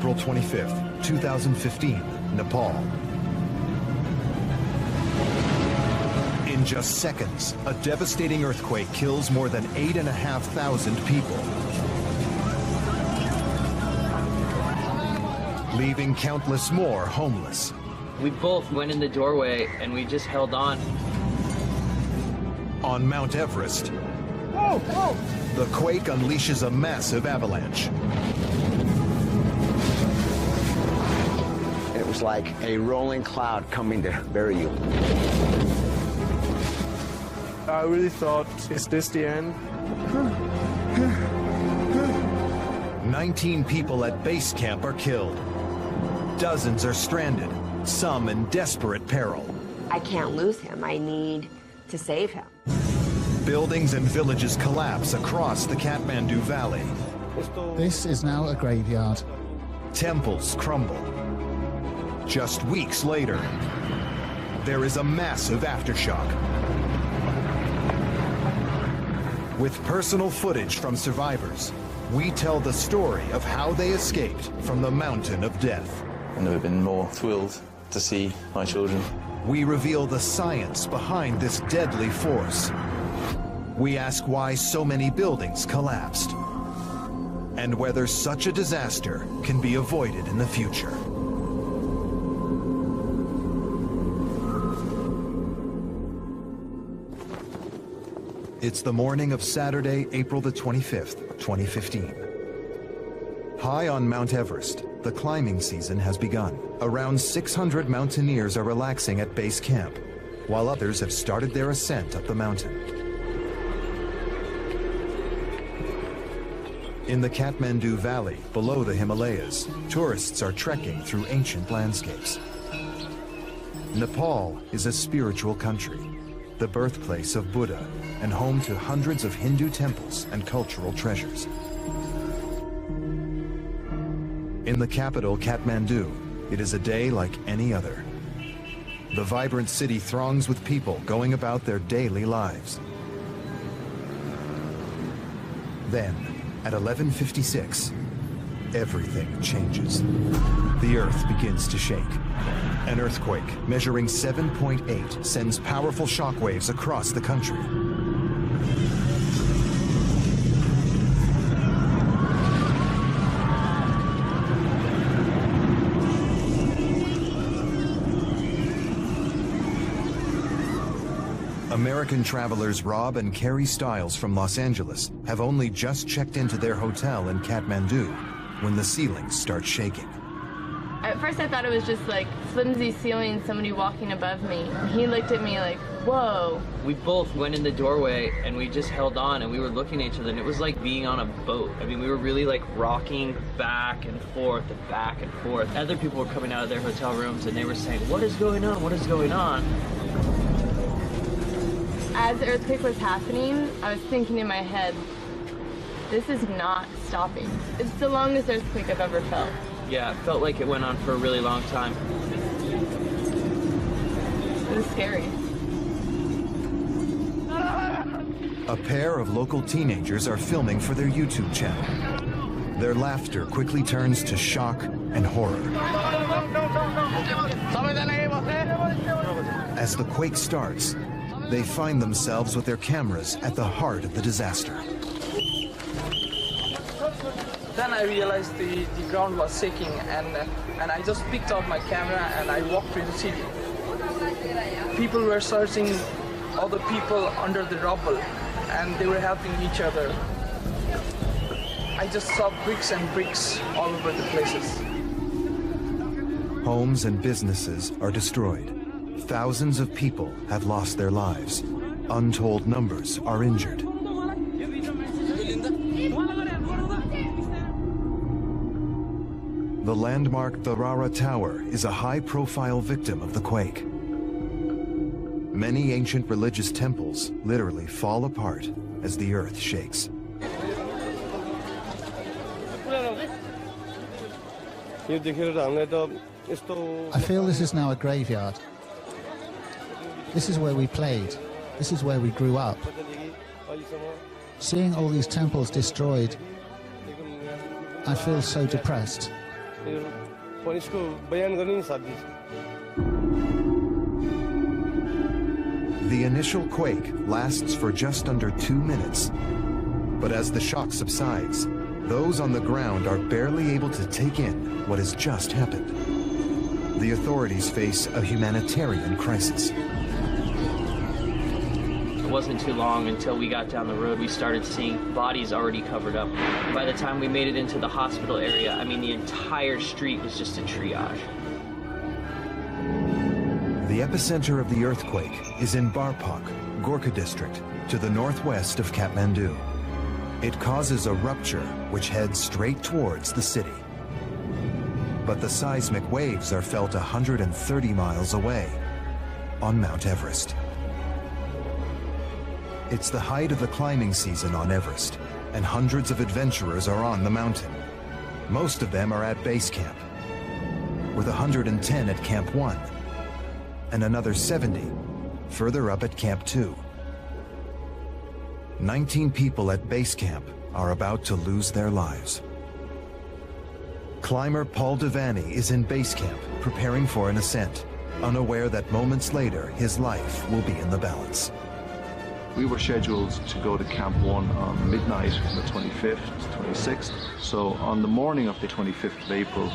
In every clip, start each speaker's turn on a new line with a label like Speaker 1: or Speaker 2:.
Speaker 1: April 25th, 2015, Nepal. In just seconds, a devastating earthquake kills more than 8,500 people, leaving countless more homeless.
Speaker 2: We both went in the doorway and we just held on.
Speaker 1: On Mount Everest, the quake unleashes a massive avalanche.
Speaker 3: It was like a rolling cloud coming to bury you.
Speaker 4: I really thought, is this the end?
Speaker 1: 19 people at base camp are killed. Dozens are stranded, some in desperate peril.
Speaker 5: I can't lose him. I need to save him.
Speaker 1: Buildings and villages collapse across the Kathmandu Valley.
Speaker 6: This is now a graveyard.
Speaker 1: Temples crumble. Just weeks later, there is a massive aftershock. With personal footage from survivors, we tell the story of how they escaped from the mountain of death.
Speaker 7: I've never been more thrilled to see my children.
Speaker 1: We reveal the science behind this deadly force. We ask why so many buildings collapsed, and whether such a disaster can be avoided in the future. It's the morning of Saturday, April the 25th, 2015. High on Mount Everest, the climbing season has begun. Around 600 mountaineers are relaxing at base camp, while others have started their ascent up the mountain. In the Kathmandu Valley, below the Himalayas, tourists are trekking through ancient landscapes. Nepal is a spiritual country, the birthplace of Buddha, and home to hundreds of Hindu temples and cultural treasures. In the capital, Kathmandu, it is a day like any other. The vibrant city throngs with people going about their daily lives. Then, at 11:56, everything changes. The earth begins to shake. An earthquake measuring 7.8 sends powerful shockwaves across the country. American travelers Rob and Carrie Stiles from Los Angeles have only just checked into their hotel in Kathmandu when the ceilings start shaking.
Speaker 8: At first I thought it was just like flimsy ceiling, somebody walking above me. He looked at me like, whoa.
Speaker 2: We both went in the doorway and we just held on and we were looking at each other and it was like being on a boat. I mean, we were really like rocking back and forth and back and forth. Other people were coming out of their hotel rooms and they were saying, what is going on? What is going on?
Speaker 8: As the earthquake was happening, I was thinking in my head, this is not stopping. It's the longest earthquake I've ever felt.
Speaker 2: Yeah, it felt like it went on for a really long time.
Speaker 8: It was scary.
Speaker 1: A pair of local teenagers are filming for their YouTube channel. Their laughter quickly turns to shock and horror. As the quake starts, they find themselves with their cameras at the heart of the disaster.
Speaker 9: Then I realized the ground was shaking and I just picked up my camera and I walked through the city. People were searching other people under the rubble and they were helping each other. I just saw bricks and bricks all over the places.
Speaker 1: Homes and businesses are destroyed. Thousands of people have lost their lives. Untold numbers are injured. The landmark Tharara Tower is a high-profile victim of the quake. Many ancient religious temples literally fall apart as the earth shakes.
Speaker 6: I feel this is now a graveyard. This is where we played. This is where we grew up. Seeing all these temples destroyed, I feel so depressed.
Speaker 1: The initial quake lasts for just under 2 minutes. But as the shock subsides, those on the ground are barely able to take in what has just happened. The authorities face a humanitarian crisis.
Speaker 2: It wasn't too long until we got down the road, we started seeing bodies already covered up. By the time we made it into the hospital area, I mean, the entire street was just a triage.
Speaker 1: The epicenter of the earthquake is in Barpak, Gorkha district, to the northwest of Kathmandu. It causes a rupture which heads straight towards the city. But the seismic waves are felt 130 miles away, on Mount Everest. It's the height of the climbing season on Everest, and hundreds of adventurers are on the mountain. Most of them are at base camp, with 110 at Camp 1, and another 70 further up at Camp 2. 19 people at base camp are about to lose their lives. Climber Paul Devaney is in base camp, preparing for an ascent, unaware that moments later his life will be in the balance.
Speaker 10: We were scheduled to go to Camp 1 on midnight on the 25th, 26th. So on the morning of the 25th of April,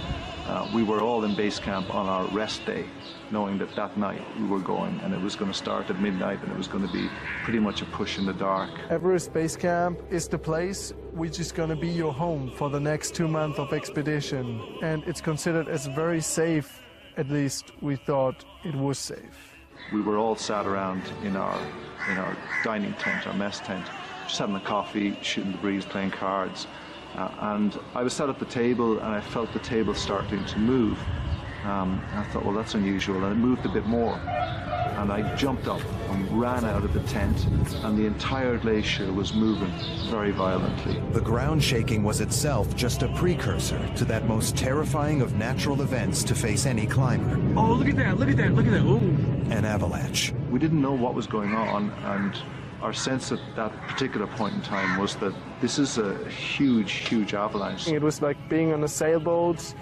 Speaker 10: we were all in base camp on our rest day, knowing that that night we were going, and it was going to start at midnight, and it was going to be pretty much a push in the dark.
Speaker 4: Everest Base Camp is the place which is going to be your home for the next 2 months of expedition. And it's considered as very safe, at least we thought it was safe.
Speaker 10: We were all sat around in our dining tent, our mess tent, just having a coffee, shooting the breeze, playing cards. And I was sat at the table, and I felt the table starting to move. I thought, well, that's unusual, and it moved a bit more. And I jumped up and ran out of the tent, and the entire glacier was moving very violently.
Speaker 1: The ground shaking was itself just a precursor to that most terrifying of natural events to face any climber.
Speaker 11: Oh, look at that, look at that, look at that. Ooh.
Speaker 1: An avalanche.
Speaker 10: We didn't know what was going on, and our sense at that particular point in time was that this is a huge, huge avalanche.
Speaker 4: It was like being on a sailboat.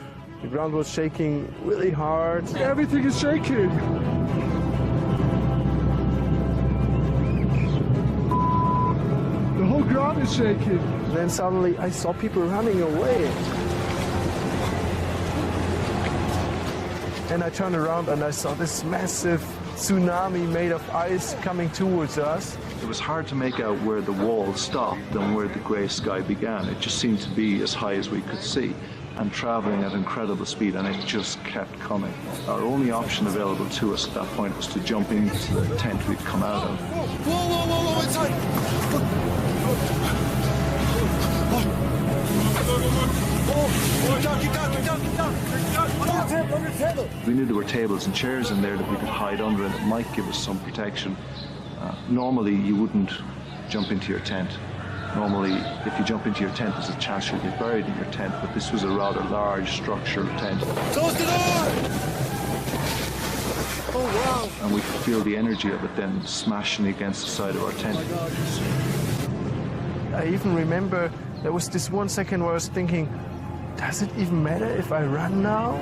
Speaker 4: The ground was shaking really hard. Everything is shaking. The whole ground is shaking. Then suddenly I saw people running away. And I turned around and I saw this massive tsunami made of ice coming towards us.
Speaker 10: It was hard to make out where the wall stopped and where the grey sky began. It just seemed to be as high as we could see and traveling at incredible speed, and it just kept coming. Our only option available to us at that point was to jump into the tent we'd come out of.
Speaker 11: Whoa, inside!
Speaker 10: We knew there were tables and chairs in there that we could hide under, and it might give us some protection. Normally, you wouldn't jump into your tent. Normally, if you jump into your tent, there's a chance you'll get buried in your tent, but this was a rather large structural tent.
Speaker 11: Close the door! Oh, wow.
Speaker 10: And we could feel the energy of it then smashing against the side of our tent.
Speaker 4: I even remember there was this 1 second where I was thinking, does it even matter if I run now?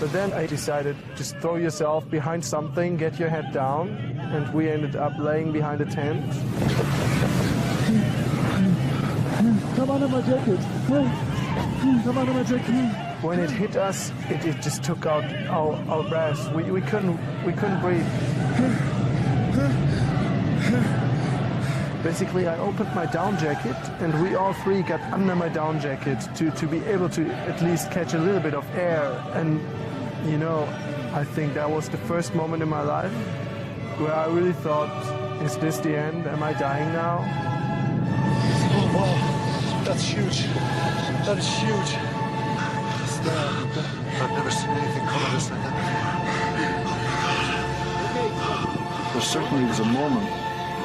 Speaker 4: But then I decided, just throw yourself behind something, get your head down, and we ended up laying behind a tent.
Speaker 11: Come under my jacket. Come under my jacket.
Speaker 4: When it hit us, it just took out our breath. We couldn't breathe. Basically, I opened my down jacket, and we all three got under my down jacket to be able to at least catch a little bit of air. And, you know, I think that was the first moment in my life where I really thought, is this the end? Am I dying now?
Speaker 11: Oh, wow. That's huge. That is huge. I've never seen anything come of this like that before.
Speaker 10: There certainly was a moment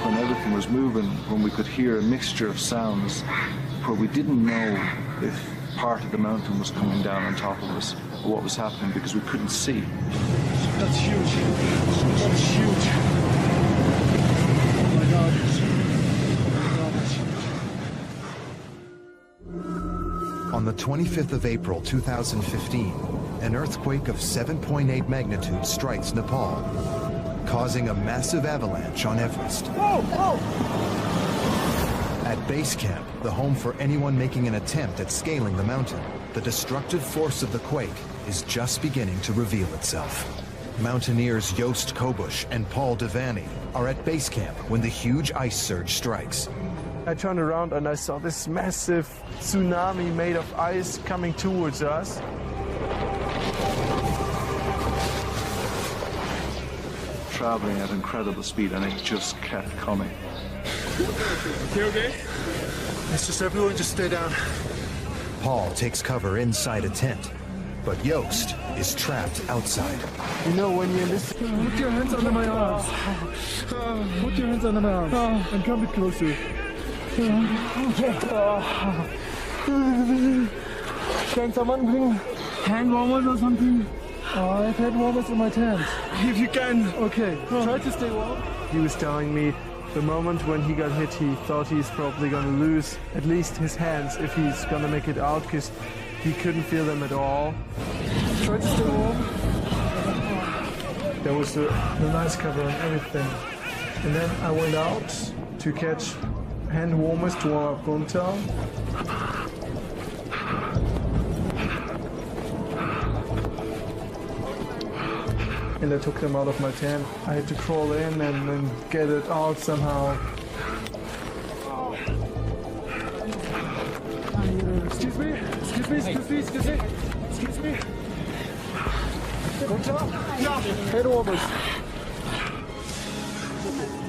Speaker 10: when everything was moving, when we could hear a mixture of sounds, where we didn't know if part of the mountain was coming down on top of us or what was happening because we couldn't see.
Speaker 11: That's huge. That is huge. Oh my God.
Speaker 1: On the 25th of April 2015, an earthquake of 7.8 magnitude strikes Nepal, causing a massive avalanche on Everest. At base camp, the home for anyone making an attempt at scaling the mountain, the destructive force of the quake is just beginning to reveal itself. Mountaineers Joost Kobush and Paul Devaney are at base camp when the huge ice surge strikes.
Speaker 4: I turned around and I saw this massive tsunami made of ice coming towards us.
Speaker 10: Traveling at incredible speed, and it just kept coming.
Speaker 11: Okay? It's just everyone just stay down.
Speaker 1: Paul takes cover inside a tent, but Joost is trapped outside.
Speaker 4: You know, when you're in this...
Speaker 11: Put your hands under my arms. Put your hands under my arms and come a bit closer. Can someone bring hand warmers or something? I have hand warmers in my tent. If you can. Okay, try to stay warm.
Speaker 4: He was telling me the moment when he got hit, he thought he's probably going to lose at least his hands if he's going to make it out, because he couldn't feel them at all.
Speaker 11: Try to stay warm.
Speaker 4: There was the nice cover and everything. And then I went out to catch hand warmers to warm up Gunther. And I took them out of my tent. I had to crawl in and then get it out somehow.
Speaker 11: Excuse me, excuse me, excuse me, excuse me, excuse me. Gunther? Yeah, hand warmers.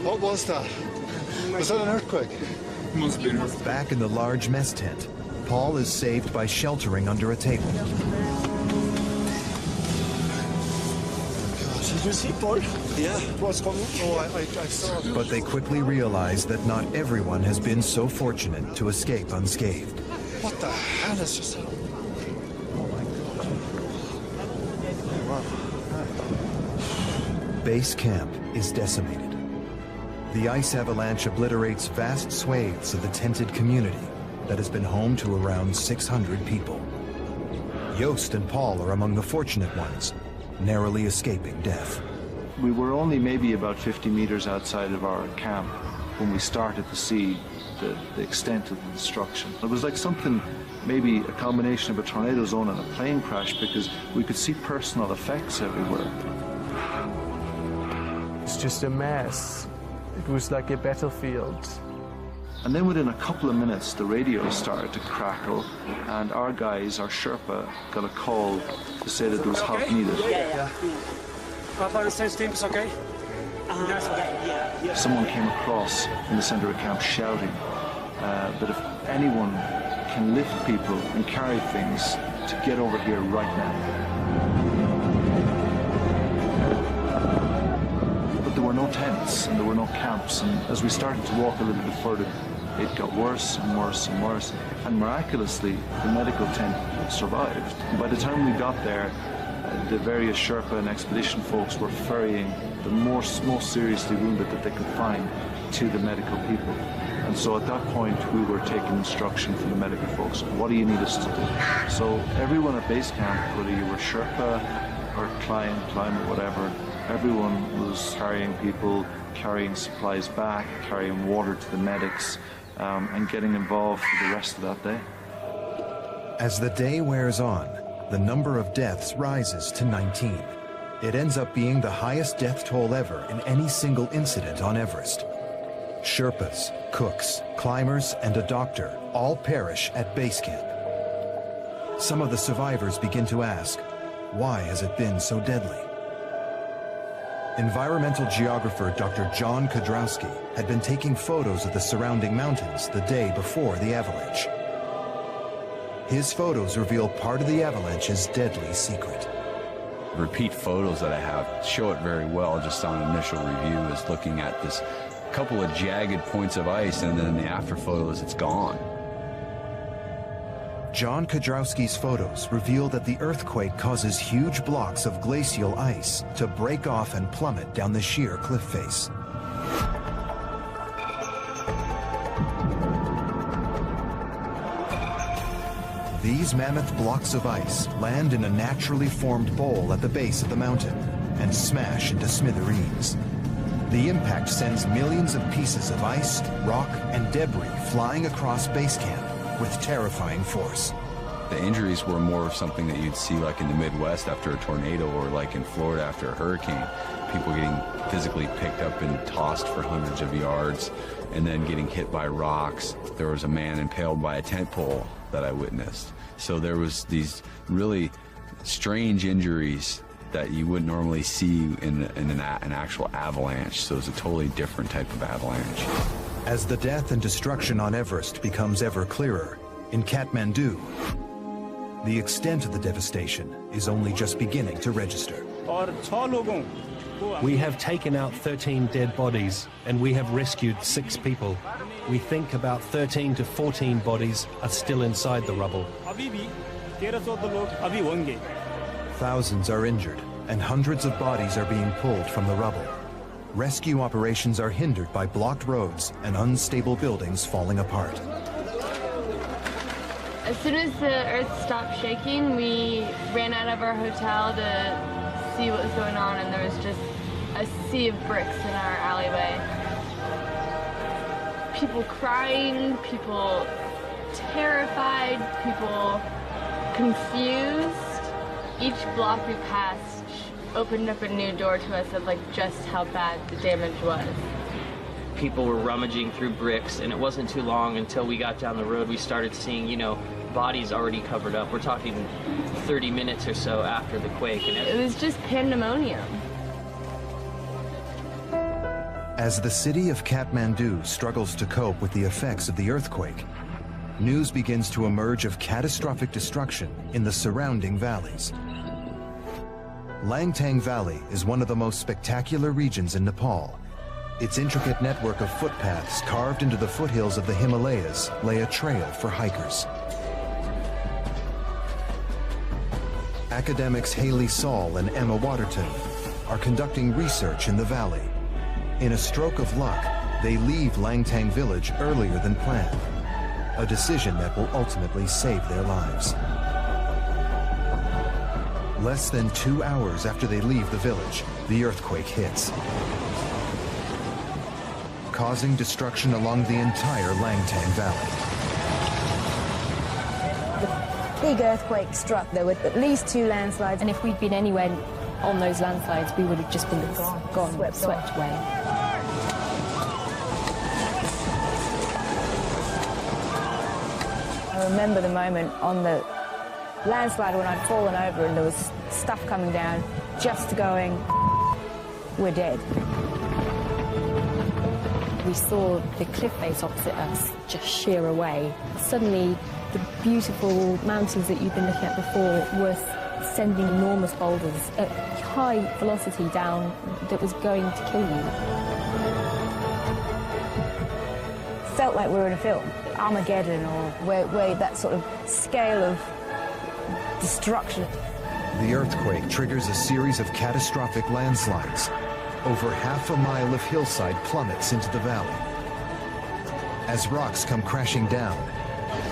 Speaker 12: What was that? Was that an earthquake?
Speaker 11: Must be.
Speaker 1: Back in the large mess tent, Paul is saved by sheltering under a table.
Speaker 12: Did you see Paul? Yeah. It was coming. Oh, I saw it.
Speaker 1: But they quickly realize that not everyone has been so fortunate to escape unscathed.
Speaker 12: What the hell is just happening? Oh my God. Wow.
Speaker 1: Base camp is decimated. The ice avalanche obliterates vast swathes of the tented community that has been home to around 600 people. Joost and Paul are among the fortunate ones, narrowly escaping death.
Speaker 10: We were only maybe about 50 meters outside of our camp when we started to see the extent of the destruction. It was like something, maybe a combination of a tornado zone and a plane crash, because we could see personal effects everywhere.
Speaker 4: It's just a mess. It was like a battlefield.
Speaker 10: And then within a couple of minutes, the radio started to crackle, and our guys, our Sherpa, got a call to say that there was help needed.
Speaker 13: Yeah. Papa, the team is okay? That's okay. Yeah.
Speaker 10: Someone came across in the center of camp shouting that if anyone can lift people and carry things, to get over here right now. But there were no tents and there were no camps, and as we started to walk a little bit further, it got worse and worse and worse. And miraculously, the medical tent survived. And by the time we got there, the various Sherpa and expedition folks were ferrying the most seriously wounded that they could find to the medical people. And so at that point, we were taking instruction from the medical folks. What do you need us to do? So everyone at base camp, whether you were Sherpa or climb or whatever, everyone was carrying people, carrying supplies back, carrying water to the medics, and getting involved for the rest of that day.
Speaker 1: As the day wears on, the number of deaths rises to 19. It ends up being the highest death toll ever in any single incident on Everest. Sherpas, cooks, climbers, and a doctor all perish at base camp. Some of the survivors begin to ask, why has it been so deadly? Environmental geographer Dr. John Kodrowski had been taking photos of the surrounding mountains the day before the avalanche. His photos reveal part of the avalanche's deadly secret.
Speaker 14: Repeat photos that I have show it very well just on initial review, is looking at this couple of jagged points of ice, and then in the after photos it's gone.
Speaker 1: John Kodrowski's photos reveal that the earthquake causes huge blocks of glacial ice to break off and plummet down the sheer cliff face. These mammoth blocks of ice land in a naturally formed bowl at the base of the mountain and smash into smithereens. The impact sends millions of pieces of ice, rock, and debris flying across base camp with terrifying force.
Speaker 14: The injuries were more of something that you'd see like in the Midwest after a tornado, or like in Florida after a hurricane. People getting physically picked up and tossed for hundreds of yards and then getting hit by rocks. There was a man impaled by a tent pole that I witnessed. So there was these really strange injuries that you wouldn't normally see in an actual avalanche. So it's a totally different type of avalanche.
Speaker 1: As the death and destruction on Everest becomes ever clearer, in Kathmandu, the extent of the devastation is only just beginning to register.
Speaker 15: We have taken out 13 dead bodies and we have rescued 6 people. We think about 13 to 14 bodies are still inside the rubble.
Speaker 1: Thousands are injured and hundreds of bodies are being pulled from the rubble. Rescue operations are hindered by blocked roads and unstable buildings falling apart.
Speaker 8: As soon as the earth stopped shaking, we ran out of our hotel to see what was going on, and there was just a sea of bricks in our alleyway. People crying, people terrified, people confused. Each block we passed opened up a new door to us of like just how bad the damage was.
Speaker 2: People were rummaging through bricks, and it wasn't too long until we got down the road we started seeing, you know, bodies already covered up. We're talking 30 minutes or so after the quake. And
Speaker 8: it was just pandemonium.
Speaker 1: As the city of Kathmandu struggles to cope with the effects of the earthquake, news begins to emerge of catastrophic destruction in the surrounding valleys. Langtang Valley is one of the most spectacular regions in Nepal. Its intricate network of footpaths carved into the foothills of the Himalayas lay a trail for hikers. Academics Haley Saul and Emma Waterton are conducting research in the valley. In a stroke of luck, they leave Langtang village earlier than planned, a decision that will ultimately save their lives. Less than 2 hours after they leave the village, the earthquake hits, causing destruction along the entire Langtang Valley.
Speaker 16: The big earthquake struck. There were at least 2 landslides.
Speaker 17: And if we'd been anywhere on those landslides, we would have just been gone, swept away.
Speaker 16: I remember the moment on the landslide when I'd fallen over and there was stuff coming down, just going, we're dead.
Speaker 17: We saw the cliff face opposite us just shear away. Suddenly, the beautiful mountains that you'd been looking at before were sending enormous boulders at high velocity down that was going to kill you.
Speaker 16: Felt like we were in a film, Armageddon, or where that sort of scale of destruction.
Speaker 1: The earthquake triggers a series of catastrophic landslides. Over half a mile of hillside plummets into the valley. As rocks come crashing down,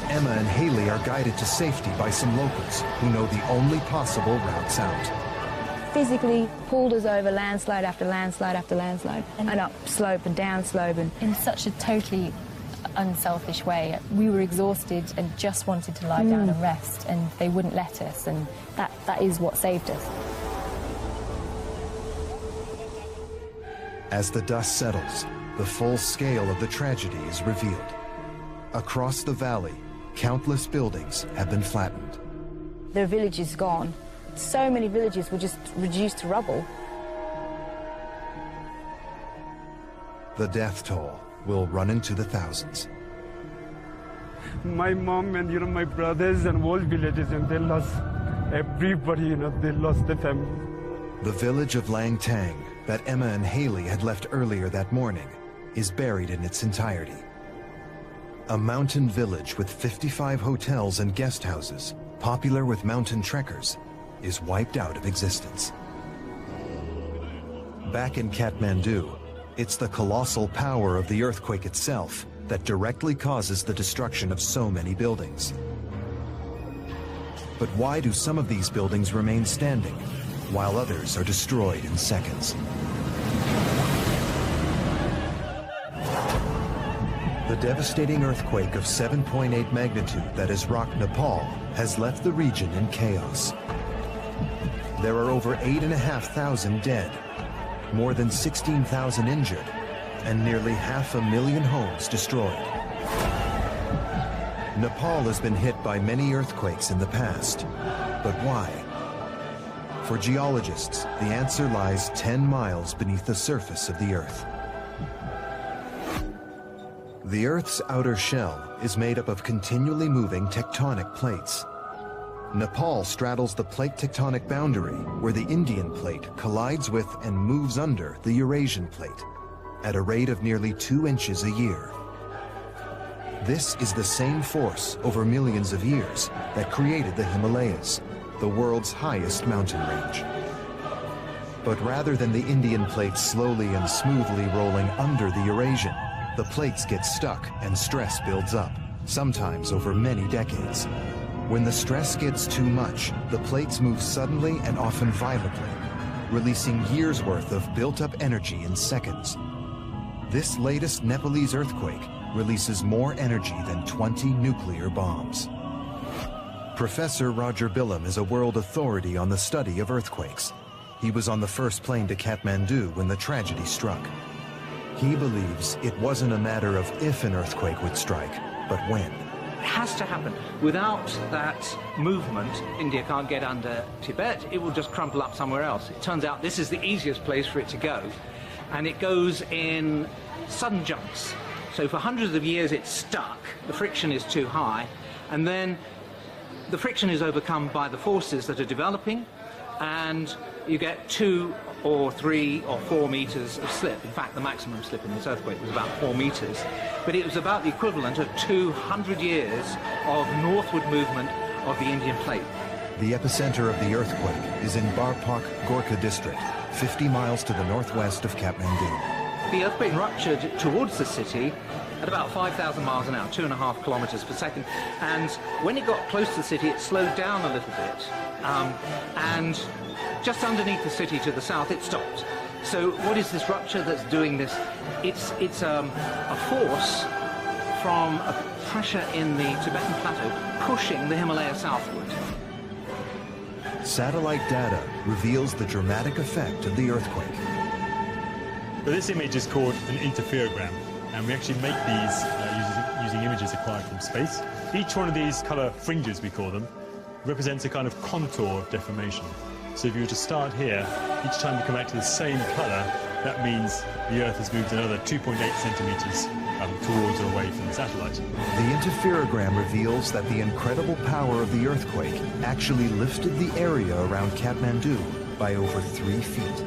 Speaker 1: Emma and Haley are guided to safety by some locals who know the only possible routes out.
Speaker 16: Physically pulled us over landslide after landslide after landslide, and up slope and down slope. And
Speaker 17: in such a totally unselfish way. We were exhausted and just wanted to lie down and rest, and they wouldn't let us, and that is what saved us.
Speaker 1: As the dust settles, the full scale of the tragedy is revealed. Across the valley, countless buildings have been flattened.
Speaker 16: Their village is gone. So many villages were just reduced to rubble.
Speaker 1: The death toll will run into the thousands.
Speaker 11: My mom and, my brothers and whole villages, and they lost everybody, they lost their family.
Speaker 1: The village of Langtang that Emma and Haley had left earlier that morning is buried in its entirety. A mountain village with 55 hotels and guest houses, popular with mountain trekkers, is wiped out of existence. Back in Kathmandu, it's the colossal power of the earthquake itself that directly causes the destruction of so many buildings. But why do some of these buildings remain standing, while others are destroyed in seconds? The devastating earthquake of 7.8 magnitude that has rocked Nepal has left the region in chaos. There are over 8,500 dead, more than 16,000 injured, and nearly 500,000 homes destroyed. Nepal has been hit by many earthquakes in the past, but why? For geologists, the answer lies 10 miles beneath the surface of the Earth. The Earth's outer shell is made up of continually moving tectonic plates. Nepal straddles the plate tectonic boundary where the Indian plate collides with and moves under the Eurasian plate at a rate of nearly 2 inches a year. This is the same force over millions of years that created the Himalayas, the world's highest mountain range. But rather than the Indian plate slowly and smoothly rolling under the Eurasian, the plates get stuck and stress builds up, sometimes over many decades. When the stress gets too much, the plates move suddenly and often violently, releasing years' worth of built-up energy in seconds. This latest Nepalese earthquake releases more energy than 20 nuclear bombs. Professor Roger Billam is a world authority on the study of earthquakes. He was on the first plane to Kathmandu when the tragedy struck. He believes it wasn't a matter of if an earthquake would strike, but when.
Speaker 18: It has to happen. Without that movement, India can't get under Tibet. It will just crumple up somewhere else. It turns out this is the easiest place for it to go. And it goes in sudden jumps. So for hundreds of years it's stuck, the friction is too high, and then the friction is overcome by the forces that are developing, and you get 2 or 3 or 4 meters of slip. In fact, the maximum slip in this earthquake was about 4 meters. But it was about the equivalent of 200 years of northward movement of the Indian plate.
Speaker 1: The epicenter of the earthquake is in Barpak, Gorkha district, 50 miles to the northwest of Kathmandu.
Speaker 18: The earthquake ruptured towards the city at about 5,000 miles an hour, 2.5 kilometers per second. And when it got close to the city, it slowed down a little bit. And just underneath the city to the south, it stopped. So what is this rupture that's doing this? It's a force from a pressure in the Tibetan plateau pushing the Himalaya southward.
Speaker 1: Satellite data reveals the dramatic effect of the earthquake.
Speaker 19: So this image is called an interferogram, and we actually make these using images acquired from space. Each one of these colour fringes, we call them, represents a kind of contour of deformation. So if you were to start here, each time you come back to the same colour, that means the Earth has moved another 2.8 centimetres towards or away from the satellite.
Speaker 1: The interferogram reveals that the incredible power of the earthquake actually lifted the area around Kathmandu by over 3 feet.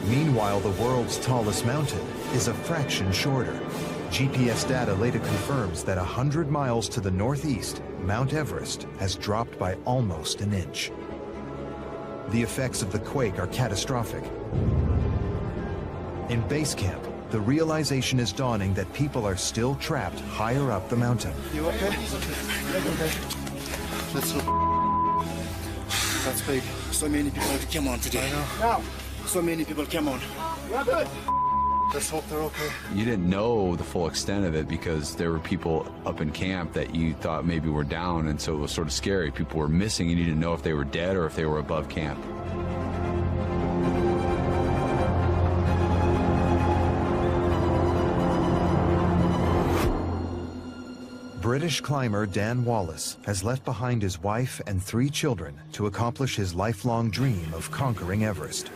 Speaker 1: Meanwhile, the world's tallest mountain is a fraction shorter. GPS data later confirms that 100 miles to the northeast, Mount Everest has dropped by almost an inch. The effects of the quake are catastrophic. In base camp, the realization is dawning that people are still trapped higher up the mountain.
Speaker 12: You okay? Okay. Let's look. That's big. So many people came on today. I know. So many people came on. We're good. Let's hope they're okay.
Speaker 14: You didn't know the full extent of it because there were people up in camp that you thought maybe were down, and so it was sort of scary. People were missing, and you didn't know if they were dead or if they were above camp.
Speaker 1: British climber Dan Wallace has left behind his wife and 3 children to accomplish his lifelong dream of conquering Everest.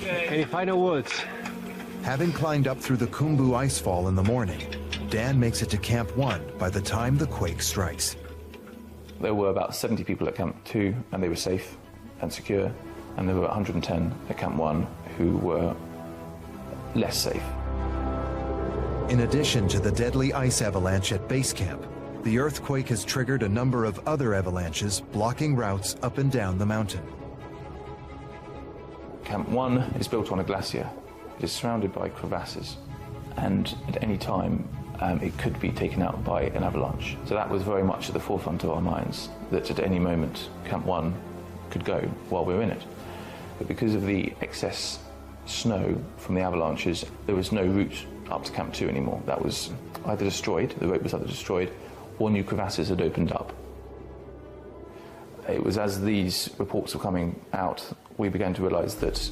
Speaker 13: Any final words?
Speaker 1: Having climbed up through the Khumbu icefall in the morning, Dan makes it to Camp 1 by the time the quake strikes.
Speaker 7: There were about 70 people at Camp 2, and they were safe and secure, and there were 110 at Camp 1 who were less safe.
Speaker 1: In addition to the deadly ice avalanche at base camp, the earthquake has triggered a number of other avalanches blocking routes up and down the mountain.
Speaker 7: Camp 1 is built on a glacier. It is surrounded by crevasses, and at any time it could be taken out by an avalanche. So that was very much at the forefront of our minds, that at any moment Camp 1 could go while we were in it. But because of the excess snow from the avalanches, there was no route up to Camp 2 anymore. That was either destroyed, the rope was either destroyed, or new crevasses had opened up. It was as these reports were coming out, we began to realise that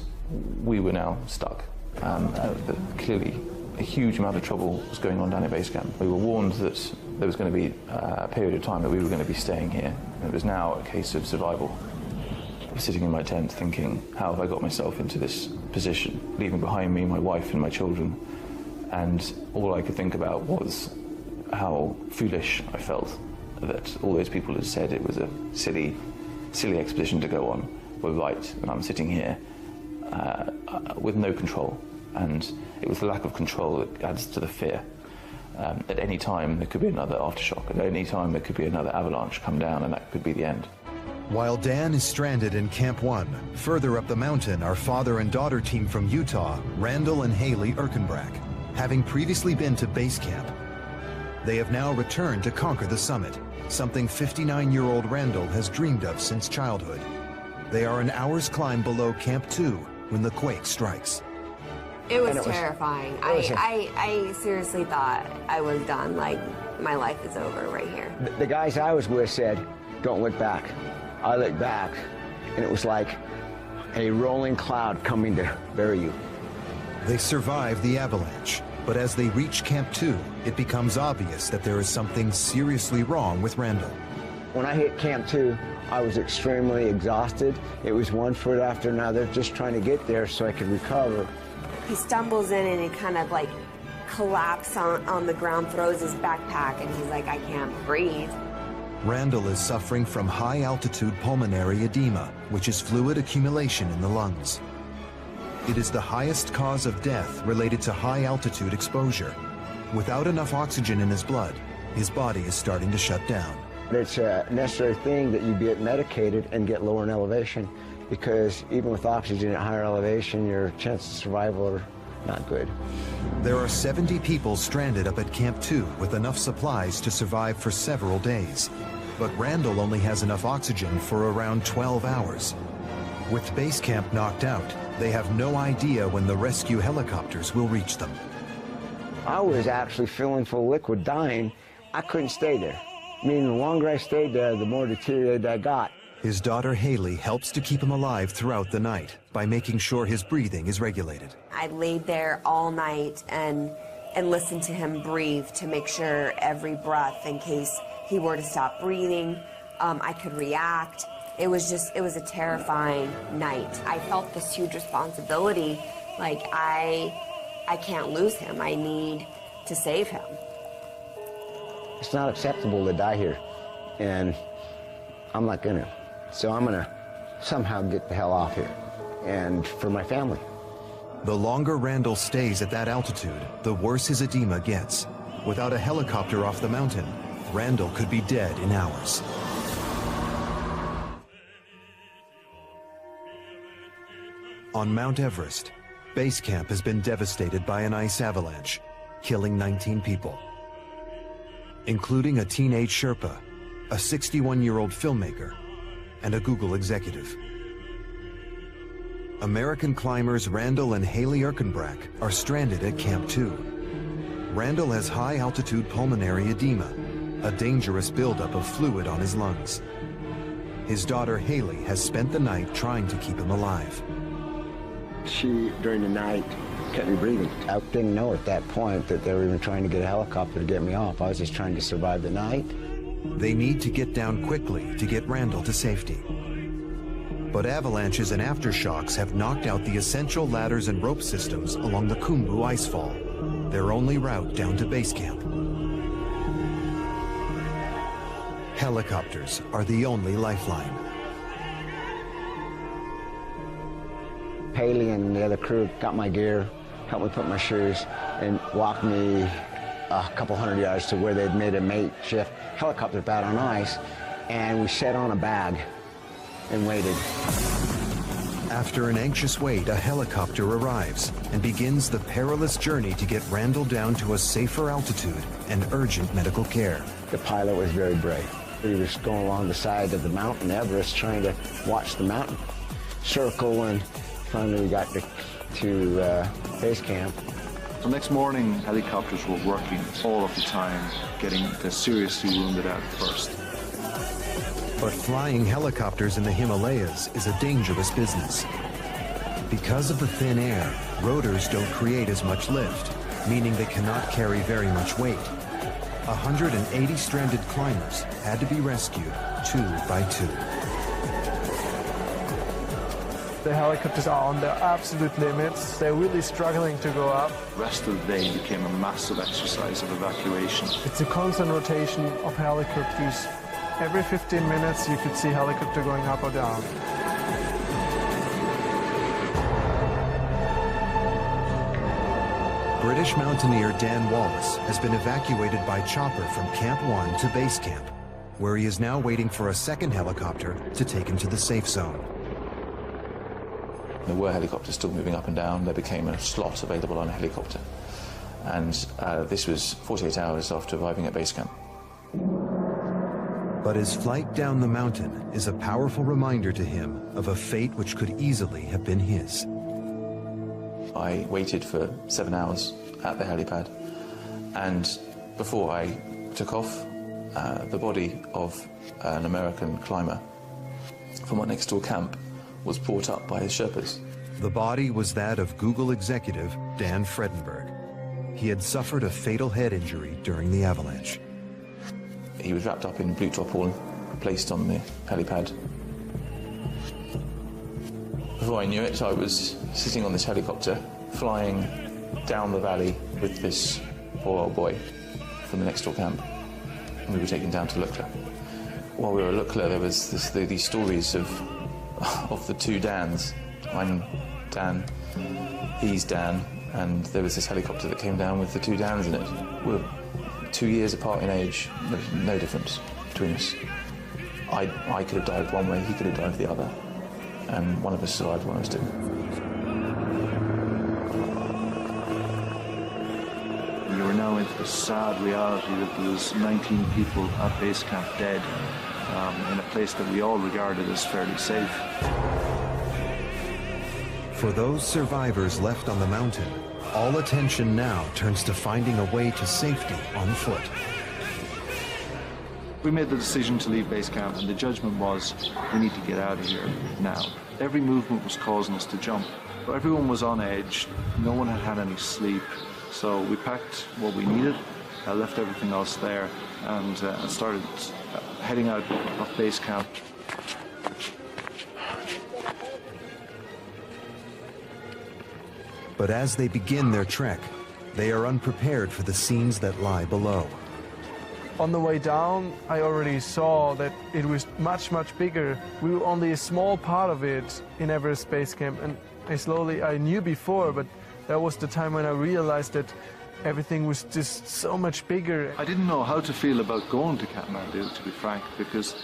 Speaker 7: we were now stuck. That clearly a huge amount of trouble was going on down at base camp. We were warned that there was going to be a period of time that we were going to be staying here. And it was now a case of survival. I was sitting in my tent thinking, how have I got myself into this position? Leaving behind me my wife and my children. And all I could think about was how foolish I felt that all those people had said it was a silly expedition to go on were right, and I'm sitting here with no control. And it was the lack of control that adds to the fear. At any time there could be another aftershock, at any time there could be another avalanche come down, and that could be the end.
Speaker 1: While Dan is stranded in Camp 1, further up the mountain are father and daughter team from Utah, Randall and Haley Erkenbrack, having previously been to base camp. They have now returned to conquer the summit, something 59-year-old Randall has dreamed of since childhood. They are an hour's climb below Camp 2 when the quake strikes.
Speaker 5: It was terrifying. I seriously thought I was done, like my life is over right here.
Speaker 3: The guys I was with said, don't look back. I looked back, and it was like a rolling cloud coming to bury you.
Speaker 1: They survive the avalanche, but as they reach Camp 2, it becomes obvious that there is something seriously wrong with Randall.
Speaker 3: When I hit Camp 2, I was extremely exhausted. It was one foot after another, just trying to get there so I could recover.
Speaker 5: He stumbles in and he kind of like collapses on the ground, throws his backpack, and he's like, I can't breathe.
Speaker 1: Randall is suffering from high-altitude pulmonary edema, which is fluid accumulation in the lungs. It is the highest cause of death related to high-altitude exposure. Without enough oxygen in his blood, his body is starting to shut down.
Speaker 3: It's a necessary thing that you get medicated and get lower in elevation, because even with oxygen at higher elevation, your chances of survival are not good.
Speaker 1: There are 70 people stranded up at Camp 2 with enough supplies to survive for several days. But Randall only has enough oxygen for around 12 hours. With base camp knocked out, they have no idea when the rescue helicopters will reach them.
Speaker 3: I was actually feeling full of liquid, dying. I couldn't stay there. I mean, the longer I stayed there, the more deteriorated I got.
Speaker 1: His daughter Haley helps to keep him alive throughout the night by making sure his breathing is regulated.
Speaker 5: I laid there all night and listened to him breathe to make sure every breath, in case he were to stop breathing, I could react. It was a terrifying night. I felt this huge responsibility, like I can't lose him. I need to save him.
Speaker 3: It's not acceptable to die here, and I'm not gonna. So I'm gonna somehow get the hell off here, and for my family.
Speaker 1: The longer Randall stays at that altitude, the worse his edema gets. Without a helicopter off the mountain, Randall could be dead in hours. On Mount Everest, base camp has been devastated by an ice avalanche, killing 19 people, including a teenage Sherpa, a 61-year-old filmmaker, and a Google executive. American climbers Randall and Haley Erkenbrack are stranded at Camp 2. Randall has high-altitude pulmonary edema, a dangerous buildup of fluid on his lungs. His daughter Haley has spent the night trying to keep him alive.
Speaker 3: She, during the night, kept me breathing. I didn't know at that point that they were even trying to get a helicopter to get me off. I was just trying to survive the night.
Speaker 1: They need to get down quickly to get Randall to safety. But avalanches and aftershocks have knocked out the essential ladders and rope systems along the Khumbu icefall, their only route down to base camp. Helicopters are the only lifeline.
Speaker 3: Haley and the other crew got my gear, helped me put my shoes, and walked me a couple hundred yards to where they'd made a makeshift helicopter pad on ice, and we sat on a bag and waited.
Speaker 1: After an anxious wait, a helicopter arrives and begins the perilous journey to get Randall down to a safer altitude and urgent medical care.
Speaker 3: The pilot was very brave. He was going along the side of the mountain Everest trying to watch the mountain circle, and finally we got to base camp.
Speaker 10: The next morning, helicopters were working all of the time, getting the seriously wounded out first.
Speaker 1: But flying helicopters in the Himalayas is a dangerous business. Because of the thin air, rotors don't create as much lift, meaning they cannot carry very much weight. 180 stranded climbers had to be rescued 2 by 2.
Speaker 4: The helicopters are on their absolute limits. They're really struggling to go up.
Speaker 10: The rest of the day became a massive exercise of evacuation.
Speaker 4: It's a constant rotation of helicopters. Every 15 minutes you could see helicopter going up or down.
Speaker 1: British mountaineer Dan Wallace has been evacuated by chopper from Camp 1 to base camp, where he is now waiting for a second helicopter to take him to the safe zone.
Speaker 7: There were helicopters still moving up and down. There became a slot available on a helicopter. And this was 48 hours after arriving at base camp.
Speaker 1: But his flight down the mountain is a powerful reminder to him of a fate which could easily have been his.
Speaker 7: I waited for 7 hours at the helipad, and before I took off, the body of an American climber from our next door camp was brought up by his Sherpas.
Speaker 1: The body was that of Google executive Dan Fredenberg. He had suffered a fatal head injury during the avalanche.
Speaker 7: He was wrapped up in blue tarpaulin, placed on the helipad. Before I knew it, I was sitting on this helicopter, flying down the valley with this poor old boy from the next door camp. And we were taken down to Lukla. While we were at Lukla, there was these stories of the 2 Dans. I'm Dan, he's Dan, and there was this helicopter that came down with the 2 Dans in it. We were 2 years apart in age, no difference between us. I could have died one way, he could have died the other, and one of us survived, one of us didn't.
Speaker 10: We were now into the sad reality that there was 19 people at base camp dead, in a place that we all regarded as fairly safe.
Speaker 1: For those survivors left on the mountain, all attention now turns to finding a way to safety on foot.
Speaker 10: We made the decision to leave base camp, and the judgment was, we need to get out of here now. Every movement was causing us to jump. But everyone was on edge, no one had had any sleep, so we packed what we needed, left everything else there, and started heading out of base camp.
Speaker 1: But as they begin their trek, they are unprepared for the scenes that lie below.
Speaker 4: On the way down, I already saw that it was much, much bigger. We were only a small part of it in Everest Base Camp, and I knew before, but that was the time when I realized that everything was just so much bigger.
Speaker 10: I didn't know how to feel about going to Kathmandu, to be frank, because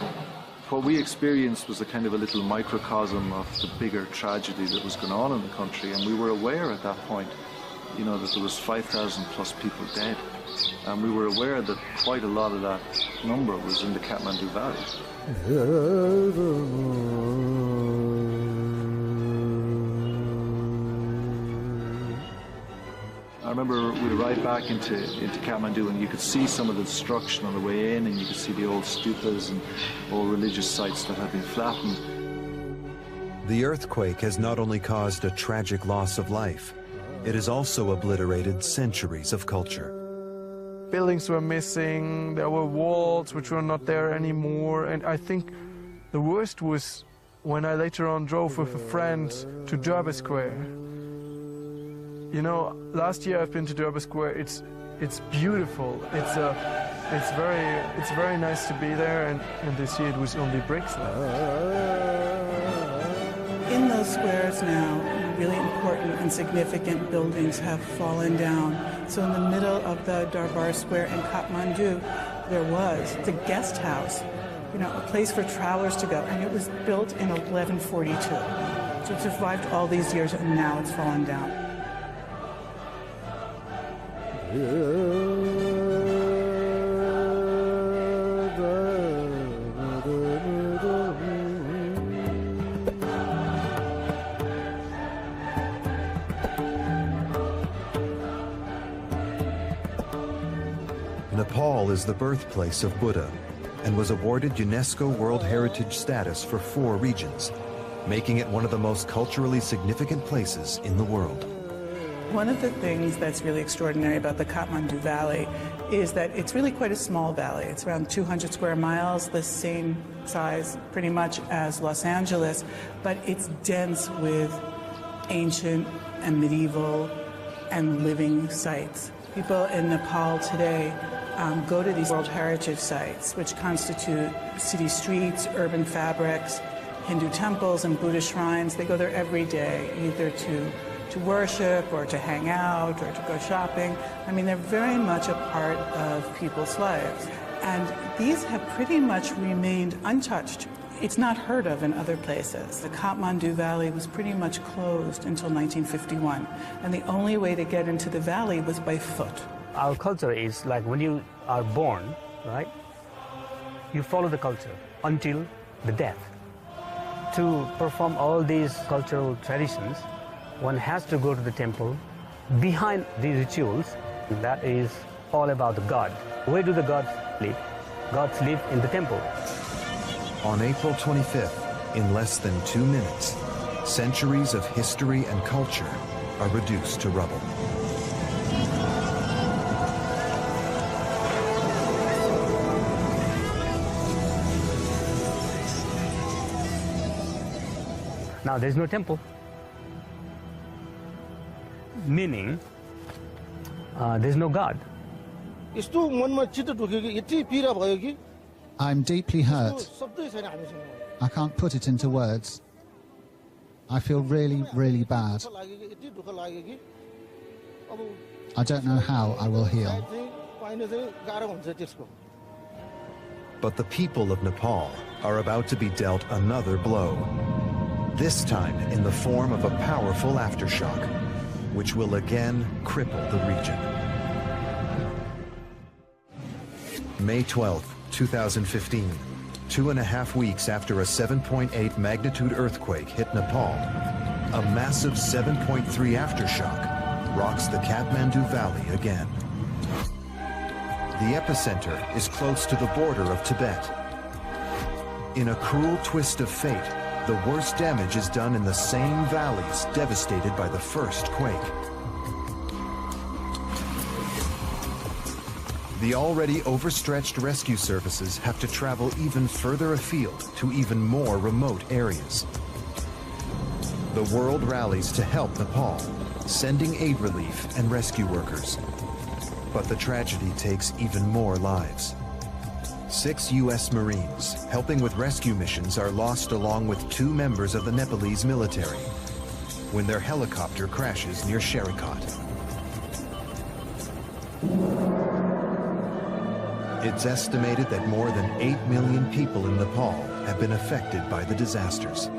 Speaker 10: what we experienced was a kind of a little microcosm of the bigger tragedy that was going on in the country, and we were aware at that point, you know, that there was 5,000 plus people dead, and we were aware that quite a lot of that number was in the Kathmandu Valley. I remember we arrived back into Kathmandu, and you could see some of the destruction on the way in, and you could see the old stupas and old religious sites that had been flattened.
Speaker 1: The earthquake has not only caused a tragic loss of life, it has also obliterated centuries of culture.
Speaker 4: Buildings were missing, there were walls which were not there anymore, and I think the worst was when I later on drove with a friend to Durbar Square. You know, last year I've been to Durbar Square. It's beautiful. It's very nice to be there, and this year it was only bricks left.
Speaker 20: In those squares now, really important and significant buildings have fallen down. So in the middle of the Durbar Square in Kathmandu, there was the guest house, you know, a place for travelers to go, and it was built in 1142. So it survived all these years, and now it's fallen down.
Speaker 1: Nepal is the birthplace of Buddha and was awarded UNESCO World Heritage status for 4 regions, making it one of the most culturally significant places in the world.
Speaker 20: One of the things that's really extraordinary about the Kathmandu Valley is that it's really quite a small valley. It's around 200 square miles, the same size pretty much as Los Angeles, but it's dense with ancient and medieval and living sites. People in Nepal today go to these World Heritage sites, which constitute city streets, urban fabrics, Hindu temples and Buddhist shrines. They go there every day, either to worship or to hang out or to go shopping. I mean, they're very much a part of people's lives. And these have pretty much remained untouched. It's not heard of in other places. The Kathmandu Valley was pretty much closed until 1951, and the only way to get into the valley was by foot.
Speaker 13: Our culture is like when you are born, right? You follow the culture until the death. To perform all these cultural traditions, one has to go to the temple. Behind these rituals, that is all about the God. Where do the gods live? Gods live in the temple.
Speaker 1: On April 25th, in less than 2 minutes, centuries of history and culture are reduced to rubble.
Speaker 13: Now there's no temple, meaning there's no God.
Speaker 6: I'm deeply hurt. I can't put it into words. I feel really, really bad. I don't know how I will heal.
Speaker 1: But the people of Nepal are about to be dealt another blow. This time in the form of a powerful aftershock, which will again cripple the region. May 12, 2015, 2.5 weeks after a 7.8 magnitude earthquake hit Nepal, a massive 7.3 aftershock rocks the Kathmandu Valley again. The epicenter is close to the border of Tibet. In a cruel twist of fate, the worst damage is done in the same valleys devastated by the first quake. The already overstretched rescue services have to travel even further afield to even more remote areas. The world rallies to help Nepal, sending aid relief and rescue workers. But the tragedy takes even more lives. 6 U.S. Marines helping with rescue missions are lost along with 2 members of the Nepalese military when their helicopter crashes near Sherikot. It's estimated that more than 8 million people in Nepal have been affected by the disasters.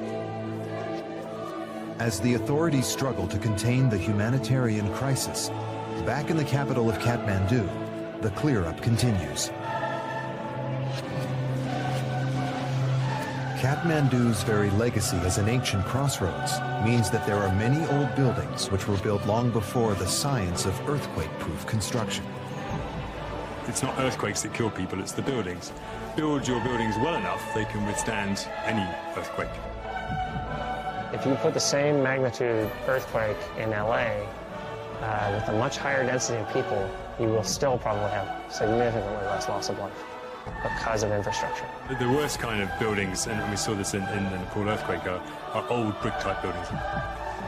Speaker 1: As the authorities struggle to contain the humanitarian crisis, back in the capital of Kathmandu, the clear-up continues. Kathmandu's very legacy as an ancient crossroads means that there are many old buildings which were built long before the science of earthquake-proof construction.
Speaker 19: It's not earthquakes that kill people, it's the buildings. Build your buildings well enough, they can withstand any earthquake.
Speaker 21: If you put the same magnitude earthquake in LA with a much higher density of people, you will still probably have significantly less loss of life because of infrastructure.
Speaker 19: The worst kind of buildings, and we saw this in the Nepal earthquake, are old brick-type buildings.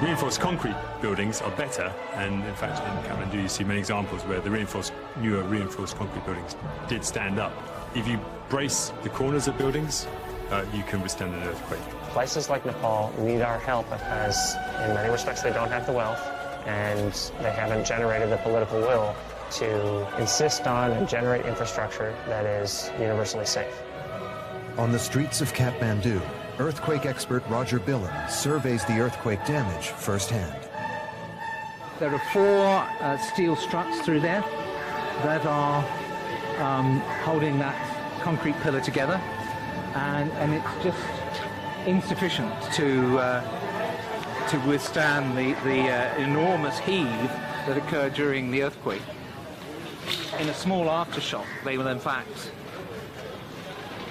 Speaker 19: Reinforced concrete buildings are better, and in fact in Kathmandu you see many examples where the newer reinforced concrete buildings did stand up. If you brace the corners of buildings, you can withstand an earthquake.
Speaker 21: Places like Nepal need our help because in many respects they don't have the wealth and they haven't generated the political will to insist on and generate infrastructure that is universally safe.
Speaker 1: On the streets of Kathmandu, Earthquake expert Roger Billen surveys the earthquake damage firsthand.
Speaker 18: There are 4 steel struts through there that are holding that concrete pillar together, and it's just insufficient to withstand the enormous heave that occurred during the earthquake. In a small aftershock, they will in fact,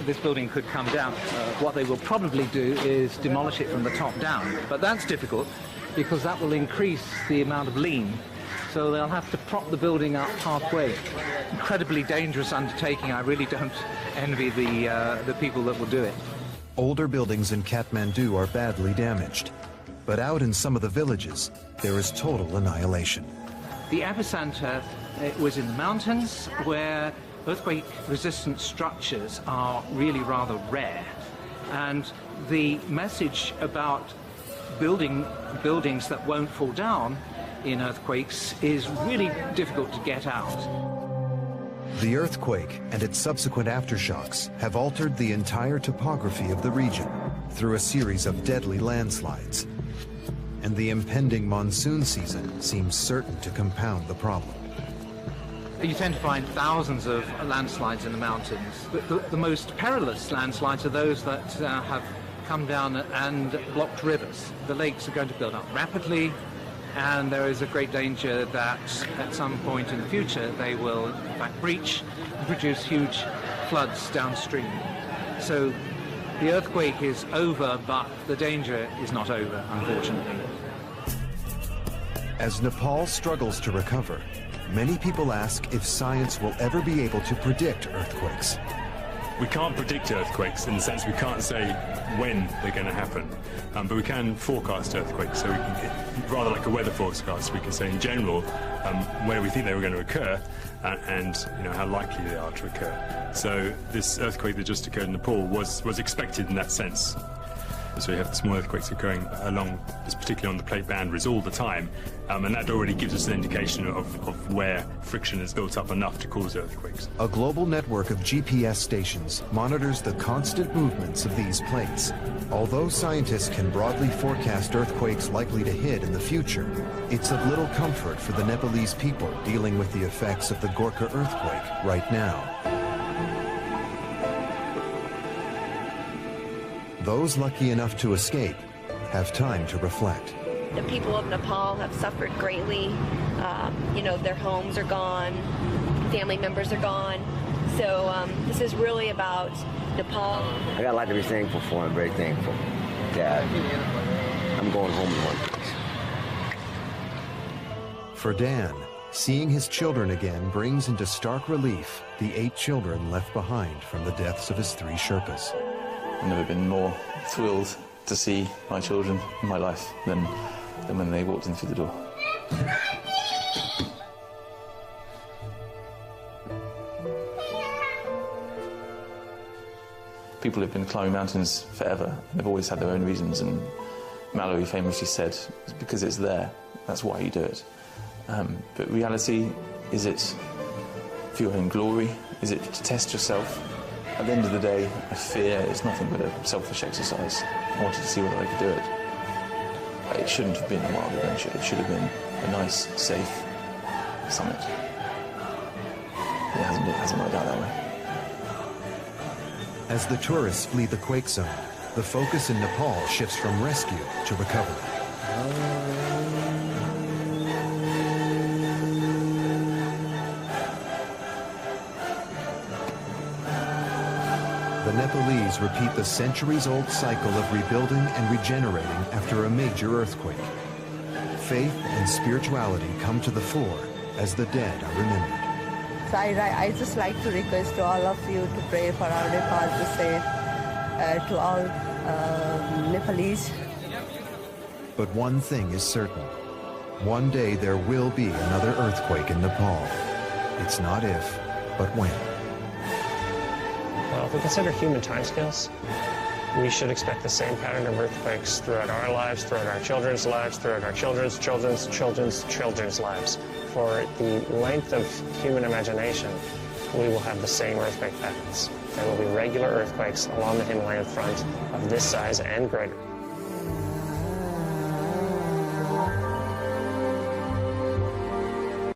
Speaker 18: this building could come down. What they will probably do is demolish it from the top down, but that's difficult because that will increase the amount of lean. So they'll have to prop the building up halfway. Incredibly dangerous undertaking. I really don't envy the people that will do it.
Speaker 1: Older buildings in Kathmandu are badly damaged, but out in some of the villages, there is total annihilation.
Speaker 18: The epicenter was in the mountains, where earthquake-resistant structures are really rather rare. And the message about buildings that won't fall down in earthquakes is really difficult to get out.
Speaker 1: The earthquake and its subsequent aftershocks have altered the entire topography of the region through a series of deadly landslides. And the impending monsoon season seems certain to compound the problem.
Speaker 18: You tend to find thousands of landslides in the mountains. The most perilous landslides are those that have come down and blocked rivers. The lakes are going to build up rapidly, and there is a great danger that at some point in the future they will in fact breach and produce huge floods downstream. So the earthquake is over, but the danger is not over, unfortunately.
Speaker 1: As Nepal struggles to recover, many people ask if science will ever be able to predict earthquakes.
Speaker 19: We can't predict earthquakes in the sense we can't say when they're going to happen, but we can forecast earthquakes. So we can, rather like a weather forecast, we can say in general where we think they were going to occur and how likely they are to occur. So this earthquake that just occurred in Nepal was expected in that sense. So you have small earthquakes occurring along, particularly on the plate boundaries all the time, and that already gives us an indication of where friction is built up enough to cause earthquakes.
Speaker 1: A global network of GPS stations monitors the constant movements of these plates. Although scientists can broadly forecast earthquakes likely to hit in the future, it's of little comfort for the Nepalese people dealing with the effects of the Gorkha earthquake right now. Those lucky enough to escape have time to reflect.
Speaker 9: The people of Nepal have suffered greatly. Their homes are gone, family members are gone. So this is really about Nepal.
Speaker 3: I got a lot to be thankful for. I'm very thankful that I'm going home in one piece.
Speaker 1: For Dan, seeing his children again brings into stark relief the 8 children left behind from the deaths of his 3 Sherpas.
Speaker 7: I've never been more thrilled to see my children in my life than when they walked in through the door. People have been climbing mountains forever. They've always had their own reasons, and Mallory famously said, it's because it's there, that's why you do it. But reality, is it for your own glory? Is it to test yourself? At the end of the day, a fear is nothing but a selfish exercise. I wanted to see whether I could do it. It shouldn't have been a wild adventure. It should have been a nice, safe summit. It hasn't worked out that way.
Speaker 1: As the tourists flee the quake zone, the focus in Nepal shifts from rescue to recovery. The Nepalese repeat the centuries-old cycle of rebuilding and regenerating after a major earthquake. Faith and spirituality come to the fore as the dead are remembered.
Speaker 22: So I just like to request to all of you to pray for our Nepal to save, to all Nepalese.
Speaker 1: But one thing is certain. One day there will be another earthquake in Nepal. It's not if, but when.
Speaker 21: Well, if we consider human timescales, we should expect the same pattern of earthquakes throughout our lives, throughout our children's lives, throughout our children's children's children's children's lives. For the length of human imagination, we will have the same earthquake patterns. There will be regular earthquakes along the Himalayan front of this size and greater.